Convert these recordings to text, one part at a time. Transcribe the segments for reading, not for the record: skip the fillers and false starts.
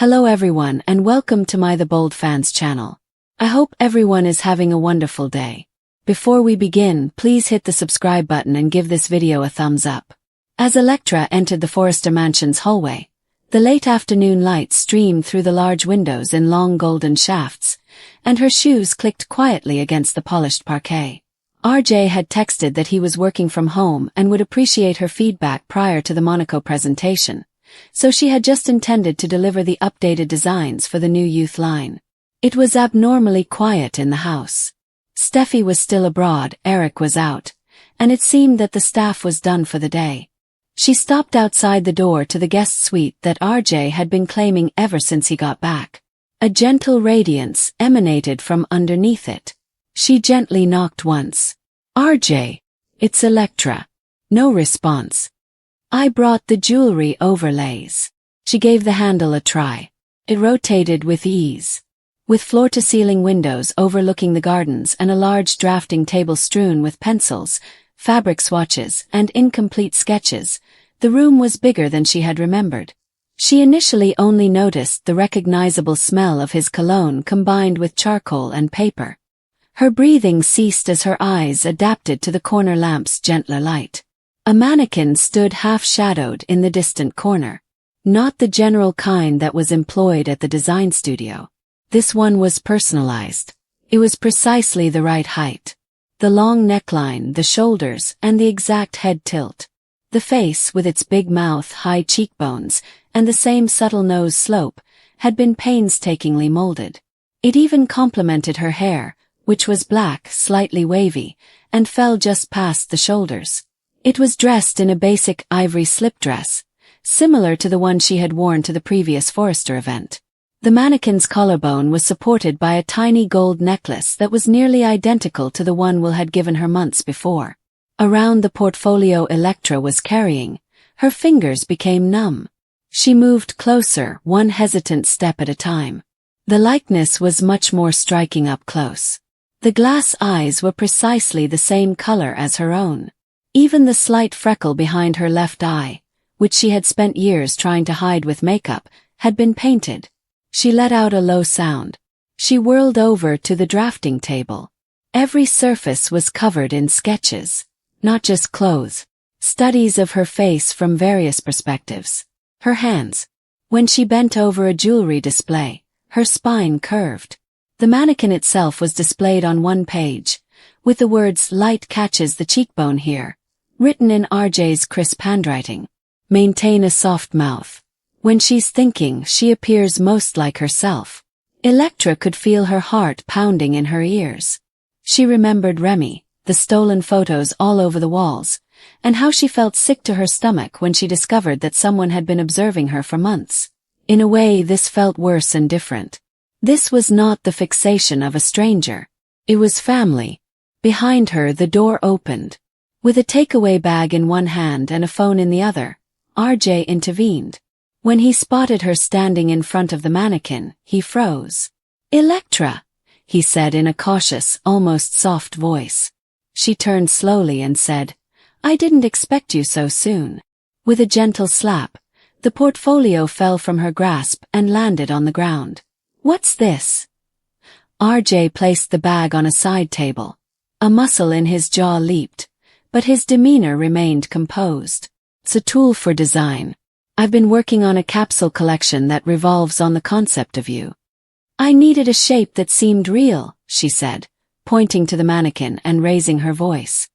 Hello everyone and welcome to my The Bold Fans channel. I hope everyone is having a wonderful day. Before we begin, please hit the subscribe button and give this video a thumbs up. As Electra entered the Forrester mansion's hallway, the late afternoon light streamed through the large windows in long golden shafts, and her shoes clicked quietly against the polished parquet. RJ had texted that he was working from home and would appreciate her feedback prior to the Monaco presentation, so she had just intended to deliver the updated designs for the new youth line. It was abnormally quiet in the house. Steffi was still abroad, Eric was out, and it seemed that the staff was done for the day. She stopped outside the door to the guest suite that RJ had been claiming ever since he got back. A gentle radiance emanated from underneath it. She gently knocked once. "RJ, it's Electra." No response. "I brought the jewelry overlays." She gave the handle a try. It rotated with ease. With floor-to-ceiling windows overlooking the gardens and a large drafting table strewn with pencils, fabric swatches, and incomplete sketches, the room was bigger than she had remembered. She initially only noticed the recognizable smell of his cologne combined with charcoal and paper. Her breathing ceased as her eyes adapted to the corner lamp's gentler light. A mannequin stood half-shadowed in the distant corner. Not the general kind that was employed at the design studio. This one was personalized. It was precisely the right height. The long neckline, the shoulders, and the exact head tilt. The face, with its big mouth, high cheekbones, and the same subtle nose slope, had been painstakingly molded. It even complemented her hair, which was black, slightly wavy, and fell just past the shoulders. It was dressed in a basic ivory slip dress, similar to the one she had worn to the previous Forrester event. The mannequin's collarbone was supported by a tiny gold necklace that was nearly identical to the one Will had given her months before. Around the portfolio Electra was carrying, her fingers became numb. She moved closer, one hesitant step at a time. The likeness was much more striking up close. The glass eyes were precisely the same color as her own. Even the slight freckle behind her left eye, which she had spent years trying to hide with makeup, had been painted. She let out a low sound. She whirled over to the drafting table. Every surface was covered in sketches, not just clothes, studies of her face from various perspectives. Her hands. When she bent over a jewelry display, her spine curved. The mannequin itself was displayed on one page, with the words "Light catches the cheekbone here," written in RJ's crisp handwriting. "Maintain a soft mouth. When she's thinking, she appears most like herself." Electra could feel her heart pounding in her ears. She remembered Remy, the stolen photos all over the walls, and how she felt sick to her stomach when she discovered that someone had been observing her for months. In a way, this felt worse and different. This was not the fixation of a stranger. It was family. Behind her, the door opened. With a takeaway bag in one hand and a phone in the other, RJ intervened. When he spotted her standing in front of the mannequin, he froze. "Electra," he said in a cautious, almost soft voice. She turned slowly and said, "I didn't expect you so soon." With a gentle slap, the portfolio fell from her grasp and landed on the ground. "What's this?" RJ placed the bag on a side table. A muscle in his jaw leaped, but his demeanor remained composed. "It's a tool for design. I've been working on a capsule collection that revolves on the concept of you." "I needed a shape that seemed real," she said, pointing to the mannequin and raising her voice.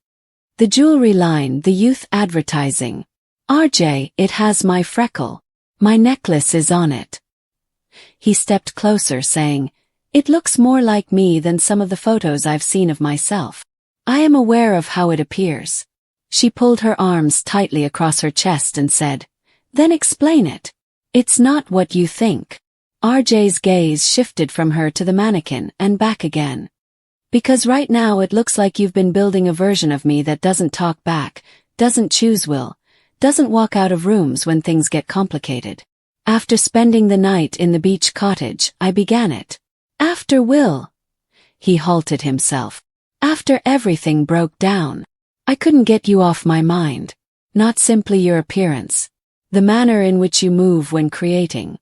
"The jewelry line, the youth advertising. RJ, it has my freckle. My necklace is on it." He stepped closer, saying, "It looks more like me than some of the photos I've seen of myself. I am aware of how it appears." She pulled her arms tightly across her chest and said, "Then explain it." "It's not what you think." RJ's gaze shifted from her to the mannequin and back again. "Because right now it looks like you've been building a version of me that doesn't talk back, doesn't choose Will, doesn't walk out of rooms when things get complicated. After spending the night in the beach cottage, I began it. After Will." He halted himself. "After everything broke down. I couldn't get you off my mind. Not simply your appearance. The manner in which you move when creating.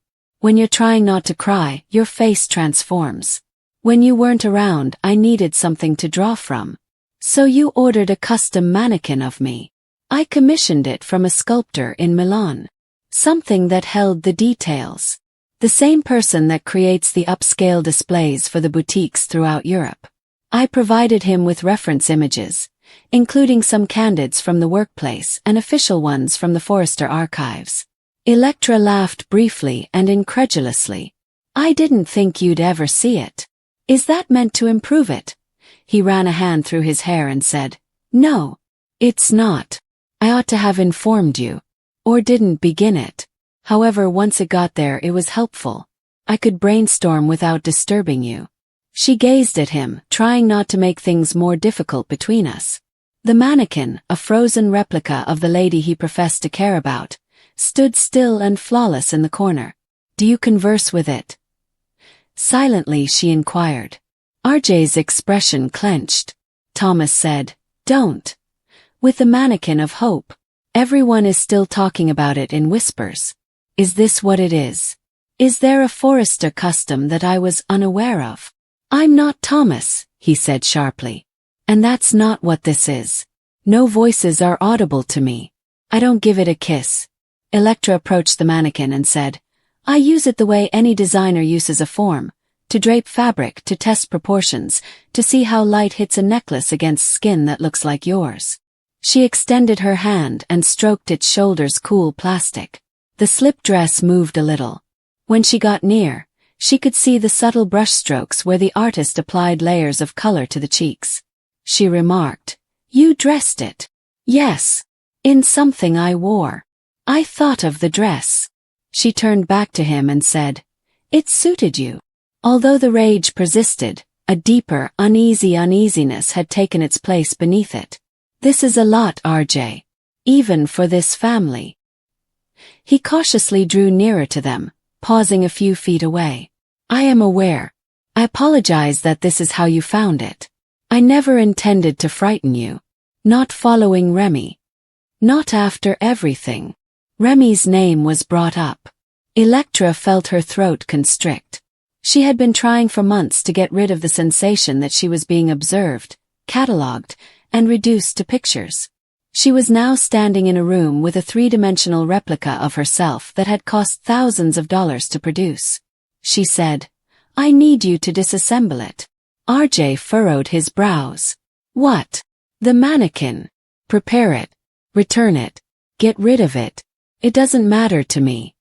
When you're trying not to cry, your face transforms. When you weren't around, I needed something to draw from. So you ordered a custom mannequin of me. I commissioned it from a sculptor in Milan. Something that held the details. The same person that creates the upscale displays for the boutiques throughout Europe. I provided him with reference images, including some candids from the workplace and official ones from the Forrester archives. Electra laughed briefly and incredulously. I didn't think you'd ever see it. Is that meant to improve it? He ran a hand through his hair and said, No, it's not. I ought to have informed you. Or didn't begin it. However, once it got there, it was helpful. I could brainstorm without disturbing you. She gazed at him, trying not to make things more difficult between us. The mannequin, a frozen replica of the lady he professed to care about, stood still and flawless in the corner. Do you converse with it? Silently, she inquired. RJ's expression clenched. Thomas said, Don't. With the mannequin of hope. Everyone is still talking about it in whispers. Is this what it is? Is there a Forrester custom that I was unaware of? I'm not Thomas, he said sharply. And that's not what this is. No voices are audible to me. I don't give it a kiss. Electra approached the mannequin and said, I use it the way any designer uses a form, to drape fabric, to test proportions, to see how light hits a necklace against skin that looks like yours. She extended her hand and stroked its shoulders, cool plastic. The slip dress moved a little. When she got near, she could see the subtle brushstrokes where the artist applied layers of color to the cheeks. She remarked, You dressed it. Yes. In something I wore. I thought of the dress. She turned back to him and said, It suited you. Although the rage persisted, a deeper, uneasiness had taken its place beneath it. This is a lot, RJ. Even for this family. He cautiously drew nearer to them, pausing a few feet away. I am aware. I apologize that this is how you found it. I never intended to frighten you. Not following Remy. Not after everything. Remy's name was brought up. Electra felt her throat constrict. She had been trying for months to get rid of the sensation that she was being observed, catalogued, and reduced to pictures. She was now standing in a room with a three-dimensional replica of herself that had cost thousands of dollars to produce. She said, I need you to disassemble it. RJ furrowed his brows. What? The mannequin. Prepare it. Return it. Get rid of it. It doesn't matter to me.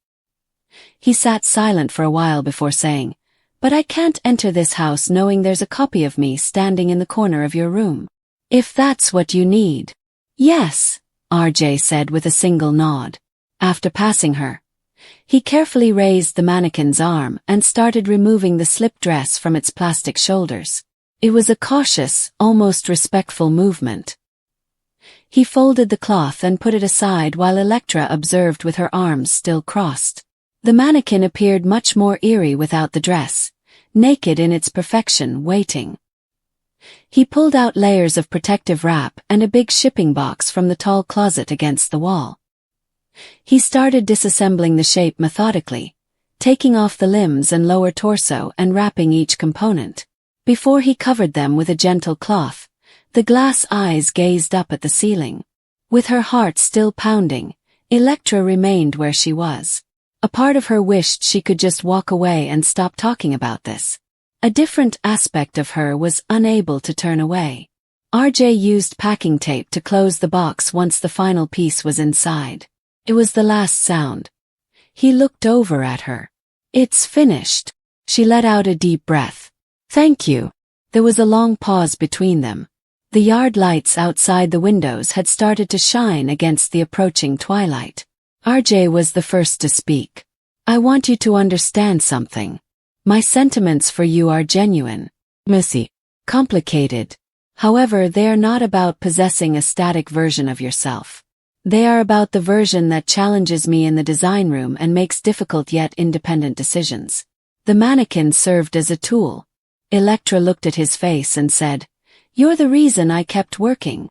He sat silent for a while before saying, But I can't enter this house knowing there's a copy of me standing in the corner of your room. If that's what you need. Yes, RJ said with a single nod. After passing her, he carefully raised the mannequin's arm and started removing the slip dress from its plastic shoulders. It was a cautious, almost respectful movement. He folded the cloth and put it aside while Electra observed with her arms still crossed. The mannequin appeared much more eerie without the dress, naked in its perfection, waiting. He pulled out layers of protective wrap and a big shipping box from the tall closet against the wall. He started disassembling the shape methodically, taking off the limbs and lower torso and wrapping each component. Before he covered them with a gentle cloth, the glass eyes gazed up at the ceiling. With her heart still pounding, Electra remained where she was. A part of her wished she could just walk away and stop talking about this. A different aspect of her was unable to turn away. RJ used packing tape to close the box once the final piece was inside. It was the last sound. He looked over at her. It's finished. She let out a deep breath. Thank you. There was a long pause between them. The yard lights outside the windows had started to shine against the approaching twilight. RJ was the first to speak. I want you to understand something. My sentiments for you are genuine, messy, complicated. However, they are not about possessing a static version of yourself. They are about the version that challenges me in the design room and makes difficult yet independent decisions. The mannequin served as a tool. Electra looked at his face and said, You're the reason I kept working.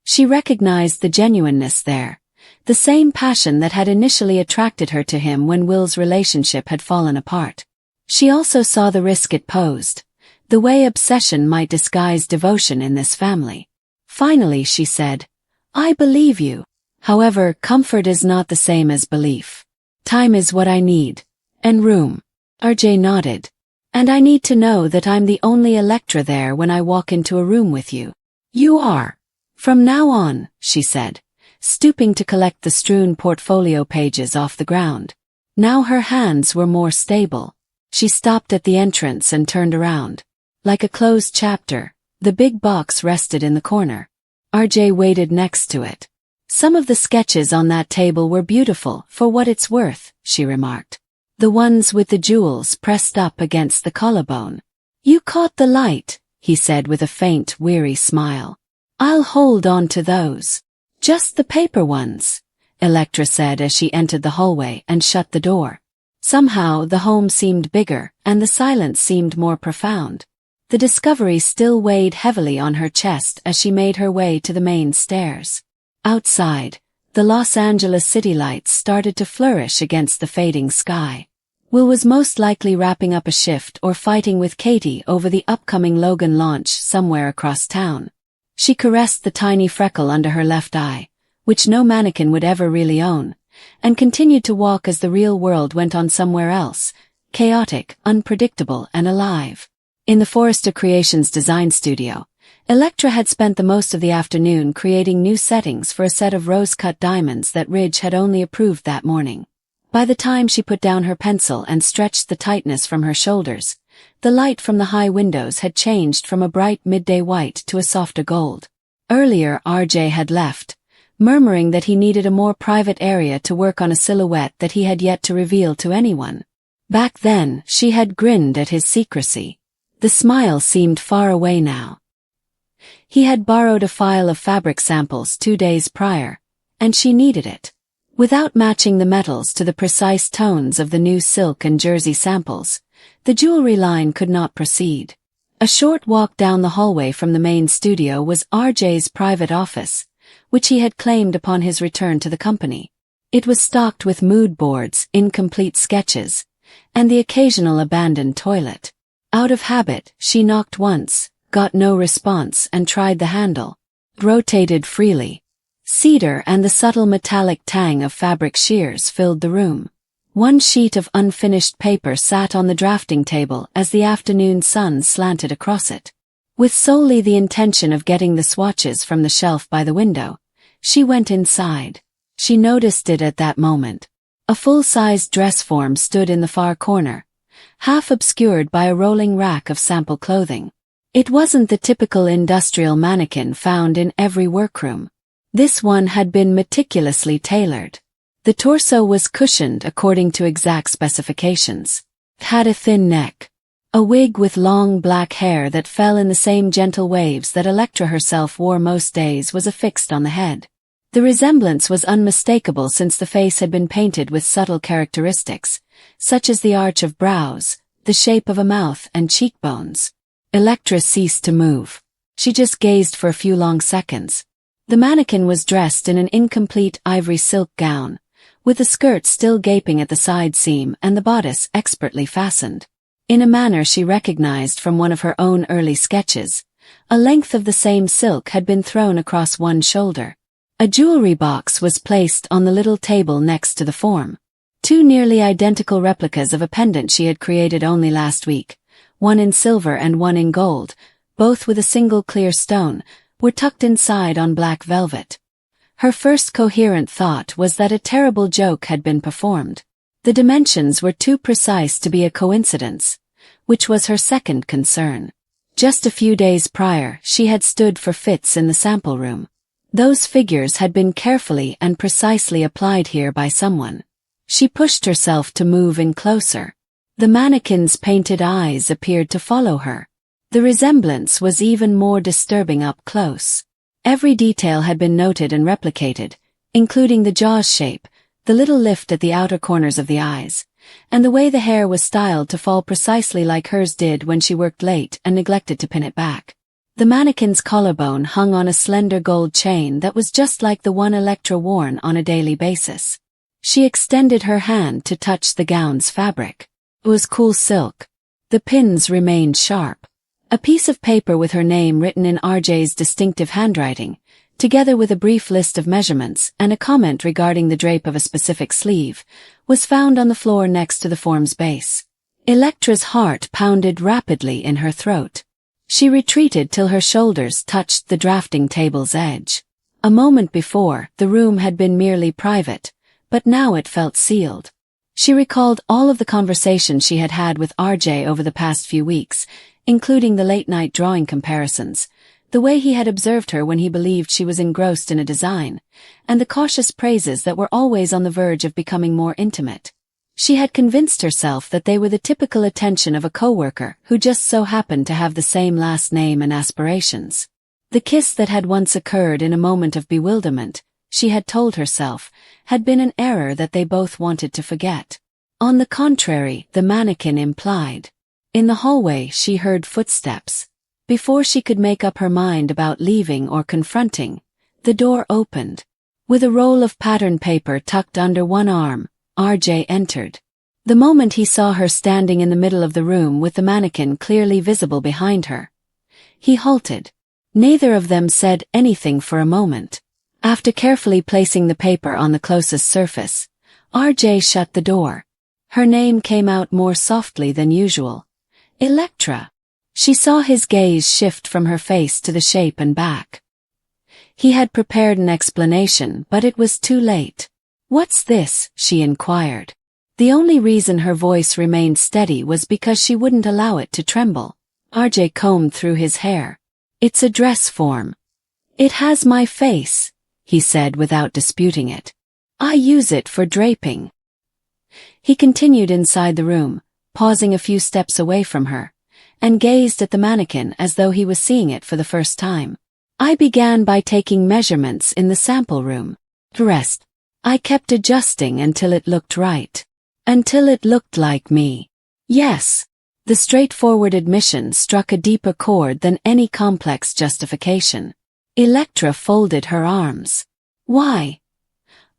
She recognized the genuineness there, the same passion that had initially attracted her to him when Will's relationship had fallen apart. She also saw the risk it posed, the way obsession might disguise devotion in this family. Finally she said, "I believe you. However, comfort is not the same as belief. Time is what I need. And room." RJ nodded. "And I need to know that I'm the only Electra there when I walk into a room with you." "You are. From now on," she said, stooping to collect the strewn portfolio pages off the ground. Now her hands were more stable. She stopped at the entrance and turned around. Like a closed chapter, the big box rested in the corner. RJ waited next to it. "Some of the sketches on that table were beautiful for what it's worth," she remarked. "The ones with the jewels pressed up against the collarbone." "You caught the light," he said with a faint, weary smile. "I'll hold on to those." "Just the paper ones," Electra said as she entered the hallway and shut the door. Somehow the home seemed bigger and the silence seemed more profound. The discovery still weighed heavily on her chest as she made her way to the main stairs. Outside, the Los Angeles city lights started to flourish against the fading sky. Will was most likely wrapping up a shift or fighting with Katie over the upcoming Logan launch somewhere across town. She caressed the tiny freckle under her left eye, which no mannequin would ever really own, and continued to walk as the real world went on somewhere else, chaotic, unpredictable, and alive. In the Forrester Creations design studio, Electra had spent the most of the afternoon creating new settings for a set of rose-cut diamonds that Ridge had only approved that morning. By the time she put down her pencil and stretched the tightness from her shoulders, the light from the high windows had changed from a bright midday white to a softer gold. Earlier RJ had left, murmuring that he needed a more private area to work on a silhouette that he had yet to reveal to anyone. Back then, she had grinned at his secrecy. The smile seemed far away now. He had borrowed a file of fabric samples 2 days prior, and she needed it. Without matching the metals to the precise tones of the new silk and jersey samples, the jewelry line could not proceed. A short walk down the hallway from the main studio was RJ's private office, which he had claimed upon his return to the company. It was stocked with mood boards, incomplete sketches, and the occasional abandoned toilet. Out of habit, she knocked once, got no response, and tried the handle. It rotated freely. Cedar and the subtle metallic tang of fabric shears filled the room. One sheet of unfinished paper sat on the drafting table as the afternoon sun slanted across it. With solely the intention of getting the swatches from the shelf by the window, she went inside. She noticed it at that moment. A full-sized dress form stood in the far corner, half obscured by a rolling rack of sample clothing. It wasn't the typical industrial mannequin found in every workroom. This one had been meticulously tailored. The torso was cushioned according to exact specifications. It had a thin neck. A wig with long black hair that fell in the same gentle waves that Electra herself wore most days was affixed on the head. The resemblance was unmistakable since the face had been painted with subtle characteristics, such as the arch of brows, the shape of a mouth and cheekbones. Electra ceased to move. She just gazed for a few long seconds. The mannequin was dressed in an incomplete ivory silk gown, with the skirt still gaping at the side seam and the bodice expertly fastened. In a manner she recognized from one of her own early sketches, a length of the same silk had been thrown across one shoulder. A jewelry box was placed on the little table next to the form. 2 nearly identical replicas of a pendant she had created only last week, one in silver and one in gold, both with a single clear stone, were tucked inside on black velvet. Her first coherent thought was that a terrible joke had been performed. The dimensions were too precise to be a coincidence, which was her second concern. Just a few days prior, she had stood for fits in the sample room. Those figures had been carefully and precisely applied here by someone. She pushed herself to move in closer. The mannequin's painted eyes appeared to follow her. The resemblance was even more disturbing up close. Every detail had been noted and replicated, including the jaw's shape, the little lift at the outer corners of the eyes, and the way the hair was styled to fall precisely like hers did when she worked late and neglected to pin it back. The mannequin's collarbone hung on a slender gold chain that was just like the one Electra wore on a daily basis. She extended her hand to touch the gown's fabric. It was cool silk. The pins remained sharp. A piece of paper with her name written in RJ's distinctive handwriting, together with a brief list of measurements and a comment regarding the drape of a specific sleeve, was found on the floor next to the form's base. Electra's heart pounded rapidly in her throat. She retreated till her shoulders touched the drafting table's edge. A moment before, the room had been merely private, but now it felt sealed. She recalled all of the conversations she had had with RJ over the past few weeks, including the late-night drawing comparisons, the way he had observed her when he believed she was engrossed in a design, and the cautious praises that were always on the verge of becoming more intimate. She had convinced herself that they were the typical attention of a coworker who just so happened to have the same last name and aspirations. The kiss that had once occurred in a moment of bewilderment, she had told herself, had been an error that they both wanted to forget. On the contrary, the mannequin implied. In the hallway she heard footsteps. Before she could make up her mind about leaving or confronting, the door opened. With a roll of pattern paper tucked under one arm, RJ entered. The moment he saw her standing in the middle of the room with the mannequin clearly visible behind her, he halted. Neither of them said anything for a moment. After carefully placing the paper on the closest surface, RJ shut the door. Her name came out more softly than usual. Electra. She saw his gaze shift from her face to the shape and back. He had prepared an explanation, but it was too late. "What's this?" she inquired. The only reason her voice remained steady was because she wouldn't allow it to tremble. RJ combed through his hair. "It's a dress form. It has my face," he said without disputing it. "I use it for draping." He continued inside the room, pausing a few steps away from her, and gazed at the mannequin as though he was seeing it for the first time. "I began by taking measurements in the sample room. The rest, I kept adjusting until it looked right. Until it looked like me." Yes. The straightforward admission struck a deeper chord than any complex justification. Electra folded her arms. "Why?"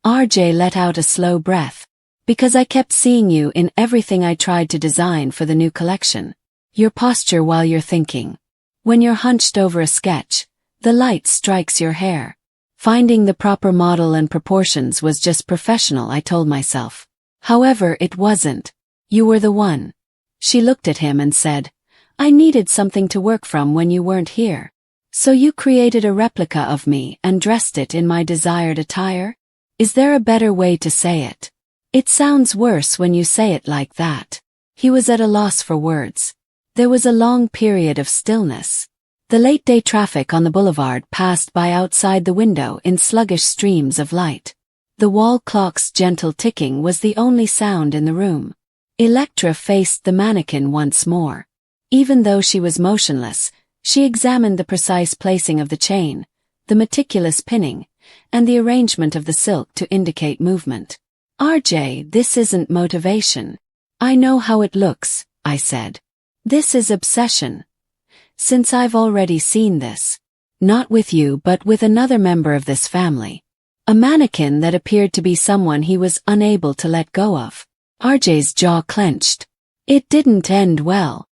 RJ let out a slow breath. "Because I kept seeing you in everything I tried to design for the new collection. Your posture while you're thinking. When you're hunched over a sketch, the light strikes your hair. Finding the proper model and proportions was just professional, I told myself. However, it wasn't. You were the one." She looked at him and said, "I needed something to work from when you weren't here. So you created a replica of me and dressed it in my desired attire? Is there a better way to say it? It sounds worse when you say it like that." He was at a loss for words. There was a long period of stillness. The late-day traffic on the boulevard passed by outside the window in sluggish streams of light. The wall clock's gentle ticking was the only sound in the room. Electra faced the mannequin once more. Even though she was motionless, she examined the precise placing of the chain, the meticulous pinning, and the arrangement of the silk to indicate movement. "RJ, this isn't motivation. I know how it looks," I said. "This is obsession. Since I've already seen this. Not with you but with another member of this family. A mannequin that appeared to be someone he was unable to let go of." RJ's jaw clenched. It didn't end well.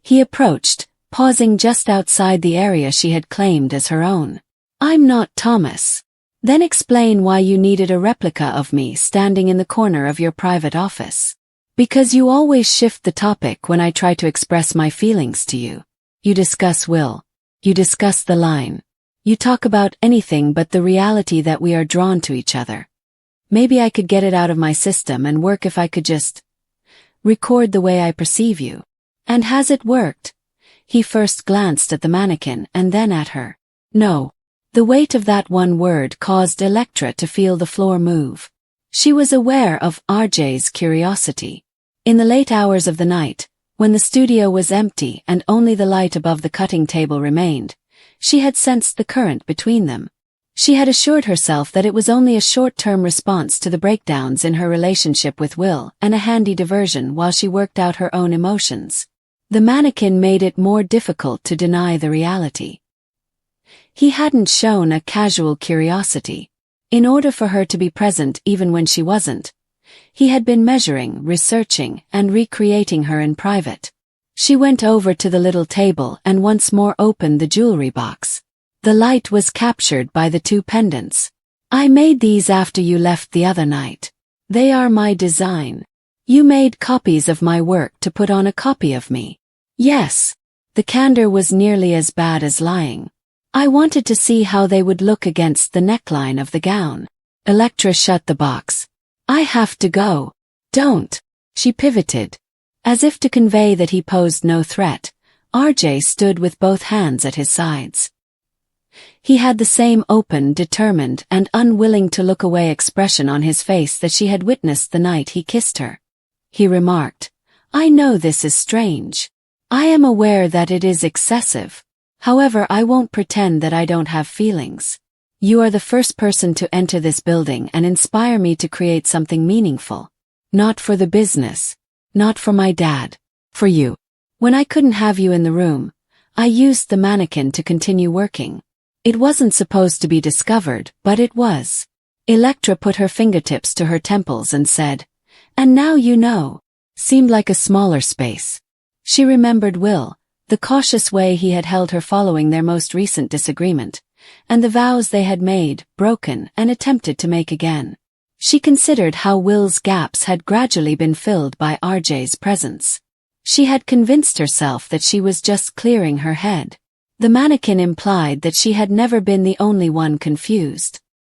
He approached, pausing just outside the area she had claimed as her own. "I'm not Thomas. Then explain why you needed a replica of me standing in the corner of your private office. Because you always shift the topic when I try to express my feelings to you. You discuss Will. You discuss the line. You talk about anything but the reality that we are drawn to each other. Maybe I could get it out of my system and work if I could just record the way I perceive you. And has it worked?" He first glanced at the mannequin and then at her. "No." The weight of that one word caused Electra to feel the floor move. She was aware of RJ's curiosity. In the late hours of the night, when the studio was empty and only the light above the cutting table remained, she had sensed the current between them. She had assured herself that it was only a short-term response to the breakdowns in her relationship with Will and a handy diversion while she worked out her own emotions. The mannequin made it more difficult to deny the reality. He hadn't shown a casual curiosity. In order for her to be present even when she wasn't, he had been measuring, researching, and recreating her in private. She went over to the little table and once more opened the jewelry box. The light was captured by the two pendants. "I made these after you left the other night. They are my design. You made copies of my work to put on a copy of me." "Yes." The candor was nearly as bad as lying. "I wanted to see how they would look against the neckline of the gown." Electra shut the box. "I have to go." "Don't." She pivoted. As if to convey that he posed no threat, RJ stood with both hands at his sides. He had the same open, determined, and unwilling to look away expression on his face that she had witnessed the night he kissed her. He remarked, "I know this is strange. I am aware that it is excessive. However, I won't pretend that I don't have feelings. You are the first person to enter this building and inspire me to create something meaningful. Not for the business. Not for my dad. For you. When I couldn't have you in the room, I used the mannequin to continue working. It wasn't supposed to be discovered, but it was." Electra put her fingertips to her temples and said, "And now you know." Seemed like a smaller space. She remembered Will, the cautious way he had held her following their most recent disagreement, and the vows they had made, broken, and attempted to make again. She considered how Will's gaps had gradually been filled by RJ's presence. She had convinced herself that she was just clearing her head. The mannequin implied that she had never been the only one confused.